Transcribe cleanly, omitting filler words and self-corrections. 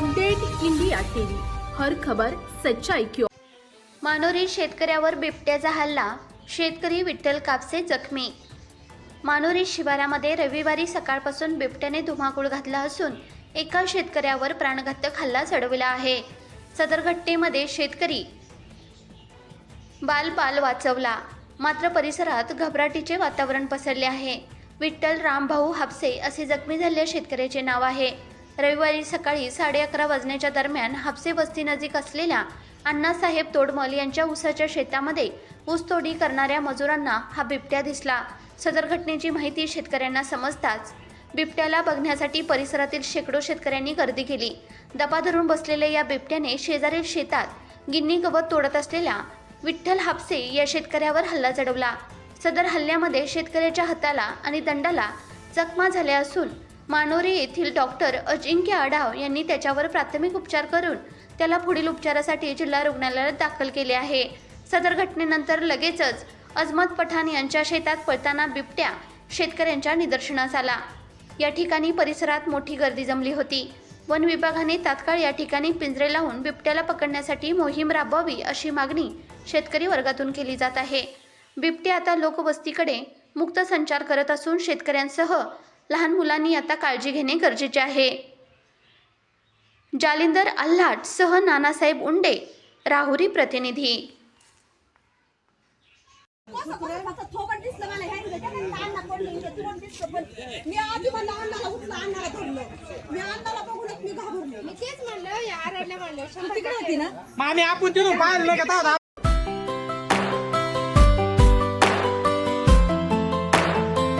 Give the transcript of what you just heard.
Update India TV, हर खबर सच्चाई की ओर। मानोरी शेतकऱ्यावर बिबट्याचा हल्ला, शेतकरी विठ्ठल कापसे जखमी। मानोरी शिवारामध्ये रविवारी सकाळपासून बिबट्याने धुमाकूळ घातला असून एका शेतकऱ्यावर प्राणघातक हल्ला चढविला आहे। सदर घटनेमध्ये शेतकरी बाल वाचवला, मात्र परिसरात घबराटीचे वातावरण पसरले आहे। विठ्ठल रामभाऊ हापसे असे जखमी झालेल्या शेतकऱ्याचे नाव आहे। रविवारी सकाळी 11:30 वाजण्याच्या दरम्यान हापसे वस्तीनजीक असलेल्या अण्णासाहेब तोडमल यांच्या ऊसाच्या शेतामध्ये ऊसतोडी करणाऱ्या मजुरांना हा बिबट्या दिसला। सदर घटनेची माहिती शेतकऱ्यांना समजताच बिबट्याला बघण्यासाठी परिसरातील शेकडो शेतकऱ्यांनी गर्दी केली। दबा धरून बसलेल्या या बिबट्याने शेजारील शेतात गिन्नी गवत तोडत असलेल्या विठ्ठल हापसे या शेतकऱ्यावर हल्ला चढवला। सदर हल्ल्यामध्ये शेतकऱ्याच्या हाताला आणि दंडाला जखमा झाल्या असून मानोरी येथील डॉक्टर अजिंक्य आढाव यांनी त्याच्यावर प्राथमिक उपचार करून त्याला पुढील उपचारासाठी जिल्हा रुग्णालयात दाखल केले आहे। सदर घटनेनंतर लगेचच अजमत पठाण यांच्या शेतात पळताना बिबट्या शेतकऱ्यांच्या निदर्शनास आला। या ठिकाणी परिसरात मोठी गर्दी जमली होती। वन विभागाने तात्काळ या ठिकाणी पिंजरे लावून बिबट्याला पकडण्यासाठी मोहीम राबवावी अशी मागणी शेतकरी वर्गातून केली जात आहे। बिबट्या आता लोकवस्तीकडे मुक्त संचार करत असून शेतकऱ्यांसह लहान मुलांनी आता काळजी घेणे गरजेचे आहे। जालिंदर आल्हाट सह नानासाहेब उंडे, राहुरी प्रतिनिधी। मामी आपण तिथून पाहिलं का